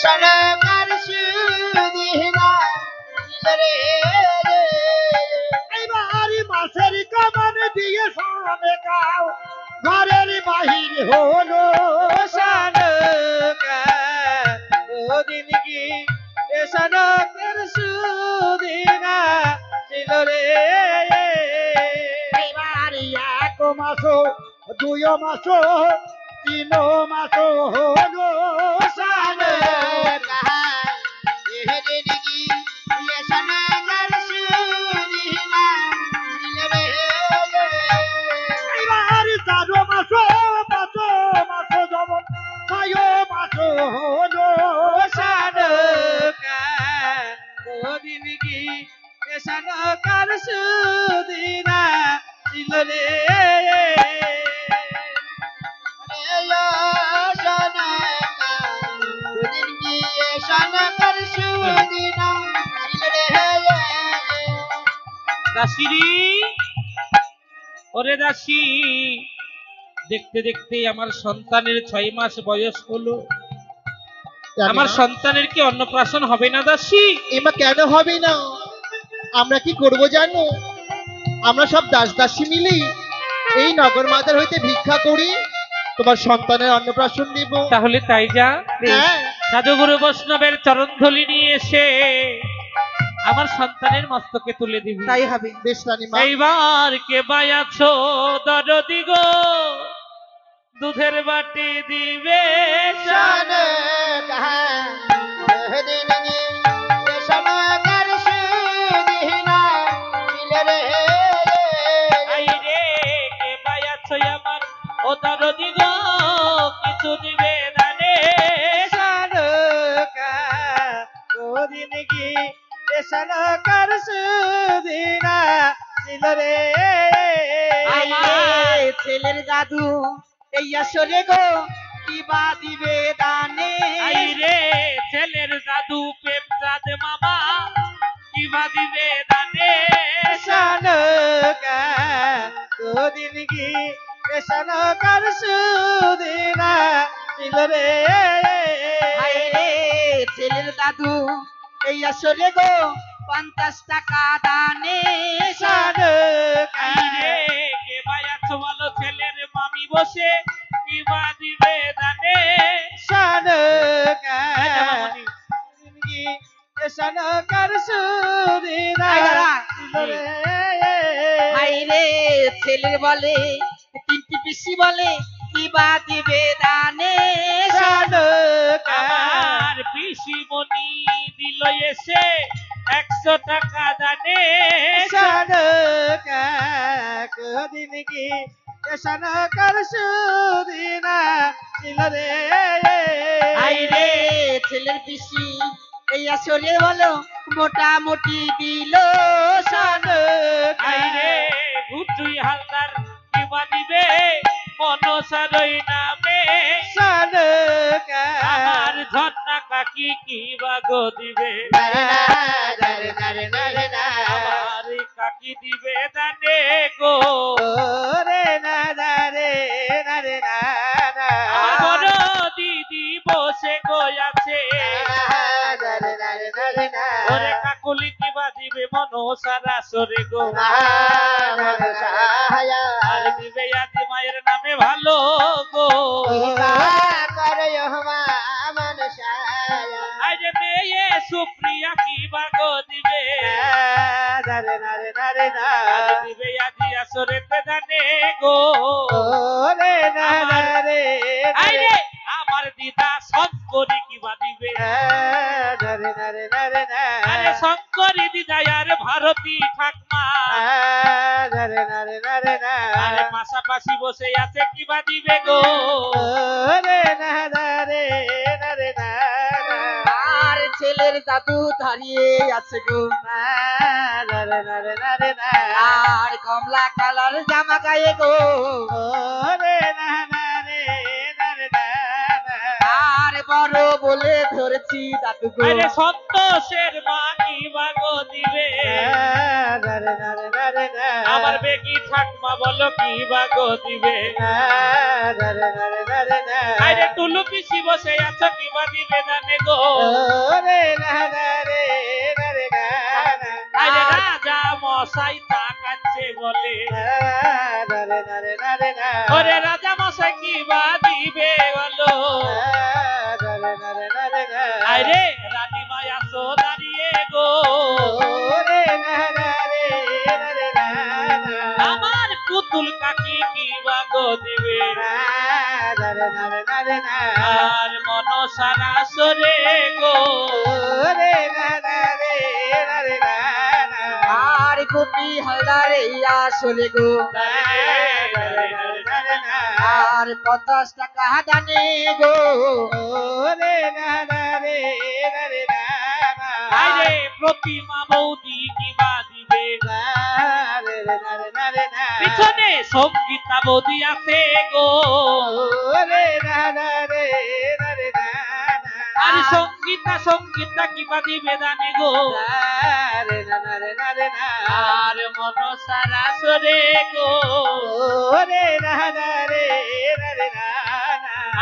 সরকার সুদিনা রে এবার মাছের কামান দিয়ে সামনে গাও ঘরের বাহির হলো সরকার ওদিন কি সরকার সুদিনা ছিল রে এবার এক মাস দুই মাস তিন মাস হলো সরকার এদিন কি সরকার সুদিনা ছিল রে এবার 4 মাস 5 মাস যেমন 6 মাস হলো সরকার ওদিন কি সরকার সুদিনা ছিল রে ওদিন কি সরকার সুদিনা ছিল রে দাসিরি ওরে দাসী দেখতে দেখতে আমার সন্তানের 6 মাস বয়স হলো আমার সন্তানের কি অন্নপ্রাশন হবে না দাসী এমা কেন হবে না আমরা কি করব জানো আমরা সব দাস দাসী মিলে এই নগর মাতার হইতে ভিক্ষা করি তোমার সন্তানের অন্নপ্রাশন দিব তাহলে তাই যা হ্যাঁ সাধুগুরু বৈষ্ণবের চরণধলি নিয়ে এসে আমার সন্তানের মস্তকে তুলে দিবি তাই হবে বেশ রানীমা এইবার কে বায়াছো দরদি গো দুধের বাটি দিবে আইরে কে বায়াছো আমার ও দরদি গো কিছু দিবে দানে ওদিন কি সরকার সুদিনা ছিল রে আমার ছেলের জাদু এই আসলে গো কিবা দিবে দানে আইরে ছেলের জাদু প্রেম চাঁদ মামা কিবা দিবে দানে ওদিন কি সরকার সুদিনা ছিল রে ছেলের দাদু এই আসলে গো 50 টাকা দানে আইরে কে বায়াছো বলো ছেলের মামি বসে কিবা দিবে দানে সরকার সুদিনা ছিল রে ছেলের বলে 3টি পিসি বলে কিবা দিবে দানে আমার পিসি মনি দিল এসে 100 টাকা দানে দিন কি সরকার সুদিনা ছিল রে আইরে ছেলের পিসি এই আসলে বলো মোটামুটি দিল আইরে ঘুচুই হালদার কিবা দিবে মনসারই নামে আমার ঝর্ণা কাকি কিবা গো দিবে আমার কাকি দিবে দানে গো আমার দিদি বসে গো আছে ওরে কাকুলি কিবা দিবে মনসারা সরে গো আর দিবে আদি মায়ের নামে ভালো গো আজ মেয়ে সুপ্রিয়া কিবা গো দিবে আর দিবে আদি আসরেতে দানে গো আইরে আমার দিদা শঙ্করী কিবা দিবে আরে শঙ্করী দিদা আর ভারতী ঠাকমা আরে পাশাপাশি বসে আছে কিবা দিবে গো আর ছেলের দাদু দাঁড়িয়ে আছে গো আর কমলা কালার জামা গায়ে গো আর বড় বলে ধরেছি দাদু গো আরে সন্তোষের মা কিবা গো দিবে আমার বেগ কাকি ঠাকমা বলো কি বাগো দিবে আরে টুলু পিসি বসে আছো কি বা দিবে জানে গো আরে রাজা মশাই তাকাচ্ছে বলে ওরে রাজা মশাই কি বা দিবে বলো আরে রানীমা আসো দাঁড়িয়ে গো আমার পুতুল কাকি কি বা গো দিবে আর মনসারা সরে গো আর গোপী হালদারে আসলে গো আর 50 টাকা দানে গো আরে প্রতিমা বৌদি কি বা দিবে পিছনে সঙ্গীতা বৌদি আছে গো আর সঙ্গীতা কি বা দিবে জানে গো আর মনসারা সরে গো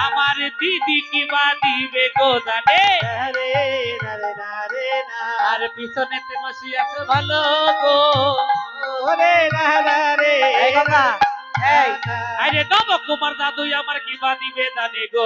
আমার দিদি কি বা দিবে গো জানে আর পিছনেতে বসে আছে ভালো গো আরে নবকুমার দাদু আমার কি বা দিবে জানে গো